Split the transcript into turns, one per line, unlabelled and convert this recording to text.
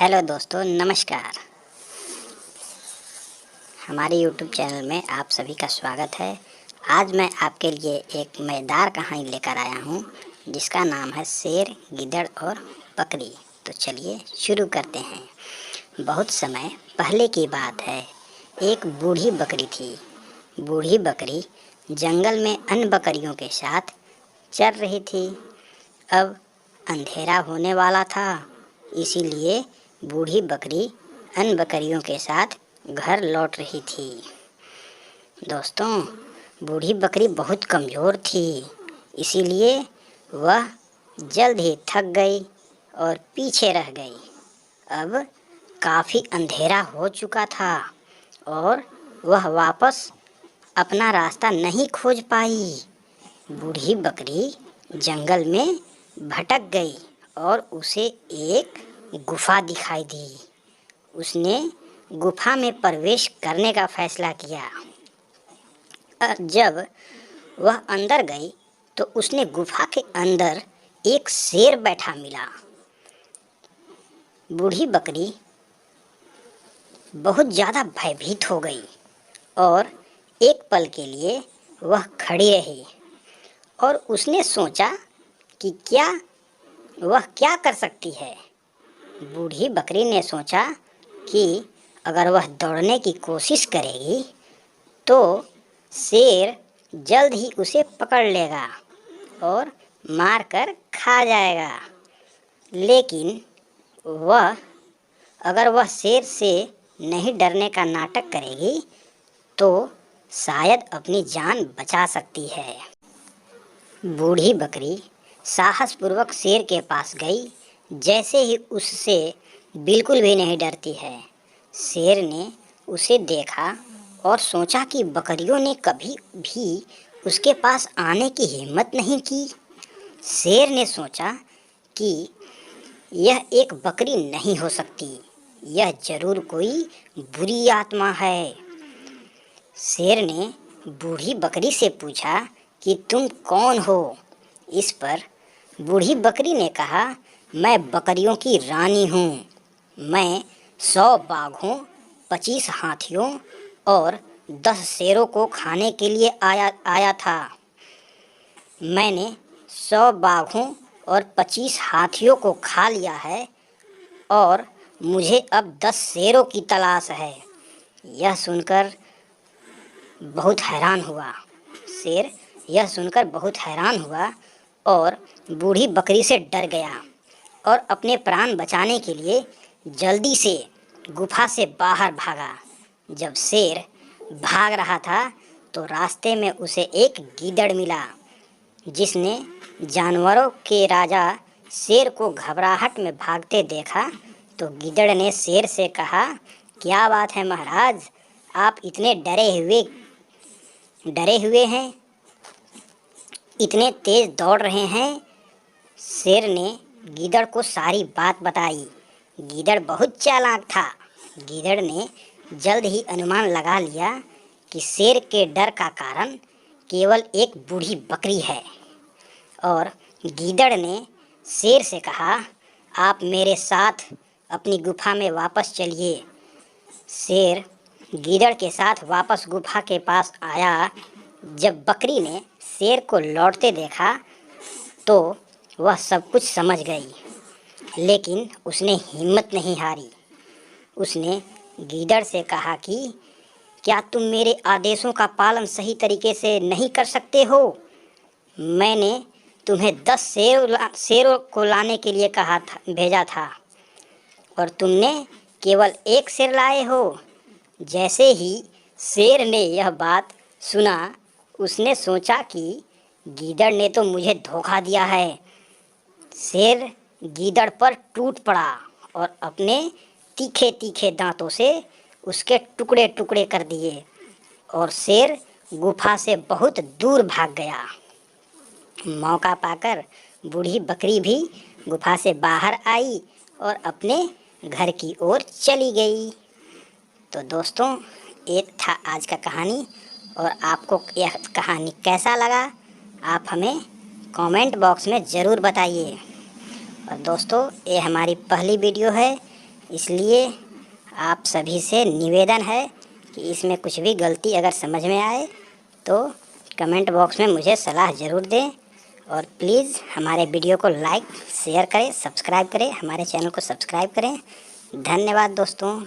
Hello दोस्तों, नमस्कार। हमारे YouTube चैनल में आप सभी का स्वागत है। आज मैं आपके लिए एक मज़ेदार कहानी लेकर आया हूँ जिसका नाम है शेर, गीदड़ और बकरी। तो चलिए शुरू करते हैं। बहुत समय पहले की बात है। एक बूढ़ी बकरी थी। बूढ़ी बकरी जंगल में अन्य बकरियों के साथ चर रही थी। अब अंधेरा होने वाला था, इसीलिए बूढ़ी बकरी अन्य बकरियों के साथ घर लौट रही थी। दोस्तों, बूढ़ी बकरी बहुत कमज़ोर थी, इसीलिए वह जल्द ही थक गई और पीछे रह गई। अब काफ़ी अंधेरा हो चुका था और वह वापस अपना रास्ता नहीं खोज पाई। बूढ़ी बकरी जंगल में भटक गई और उसे एक गुफा दिखाई दी। उसने गुफा में प्रवेश करने का फैसला किया। जब वह अंदर गई तो उसने गुफा के अंदर एक शेर बैठा मिला। बूढ़ी बकरी बहुत ज़्यादा भयभीत हो गई और एक पल के लिए वह खड़ी रही और उसने सोचा कि वह क्या कर सकती है। बूढ़ी बकरी ने सोचा कि अगर वह दौड़ने की कोशिश करेगी तो शेर जल्द ही उसे पकड़ लेगा और मार कर खा जाएगा। लेकिन अगर वह शेर से नहीं डरने का नाटक करेगी तो शायद अपनी जान बचा सकती है। बूढ़ी बकरी साहसपूर्वक शेर के पास गई, जैसे ही उससे बिल्कुल भी नहीं डरती है। शेर ने उसे देखा और सोचा कि बकरियों ने कभी भी उसके पास आने की हिम्मत नहीं की। शेर ने सोचा कि यह एक बकरी नहीं हो सकती, यह जरूर कोई बुरी आत्मा है। शेर ने बूढ़ी बकरी से पूछा कि तुम कौन हो। इस पर बूढ़ी बकरी ने कहा, मैं बकरियों की रानी हूँ। मैं 100 बाघों, 25 हाथियों और 10 शेरों को खाने के लिए आया था। मैंने 100 बाघों और 25 हाथियों को खा लिया है और मुझे अब 10 शेरों की तलाश है। यह सुनकर बहुत हैरान हुआ। शेर यह सुनकर बहुत हैरान हुआ और बूढ़ी बकरी से डर गया और अपने प्राण बचाने के लिए जल्दी से गुफा से बाहर भागा। जब शेर भाग रहा था तो रास्ते में उसे एक गीदड़ मिला, जिसने जानवरों के राजा शेर को घबराहट में भागते देखा तो गीदड़ ने शेर से कहा, क्या बात है महाराज, आप इतने डरे हुए हैं, इतने तेज दौड़ रहे हैं। शेर ने गीदड़ को सारी बात बताई। गीदड़ बहुत चालाक था। गीदड़ ने जल्द ही अनुमान लगा लिया कि शेर के डर का कारण केवल एक बूढ़ी बकरी है और गीदड़ ने शेर से कहा, आप मेरे साथ अपनी गुफा में वापस चलिए। शेर गीदड़ के साथ वापस गुफा के पास आया। जब बकरी ने शेर को लौटते देखा तो वह सब कुछ समझ गई, लेकिन उसने हिम्मत नहीं हारी। उसने गीदड़ से कहा कि क्या तुम मेरे आदेशों का पालन सही तरीके से नहीं कर सकते हो? मैंने तुम्हें 10 शेरों को लाने के लिए भेजा था और तुमने केवल एक शेर लाए हो। जैसे ही शेर ने यह बात सुना, उसने सोचा कि गीदड़ ने तो मुझे धोखा दिया है। शेर गीदड़ पर टूट पड़ा और अपने तीखे तीखे दांतों से उसके टुकड़े टुकड़े कर दिए और शेर गुफा से बहुत दूर भाग गया। मौका पाकर बूढ़ी बकरी भी गुफा से बाहर आई और अपने घर की ओर चली गई। तो दोस्तों, एक था आज का कहानी, और आपको यह कहानी कैसा लगा आप हमें कमेंट बॉक्स में ज़रूर बताइए। और दोस्तों, ये हमारी पहली वीडियो है, इसलिए आप सभी से निवेदन है कि इसमें कुछ भी गलती अगर समझ में आए तो कमेंट बॉक्स में मुझे सलाह ज़रूर दें। और प्लीज़ हमारे वीडियो को लाइक शेयर करें, सब्सक्राइब करें, हमारे चैनल को सब्सक्राइब करें। धन्यवाद दोस्तों।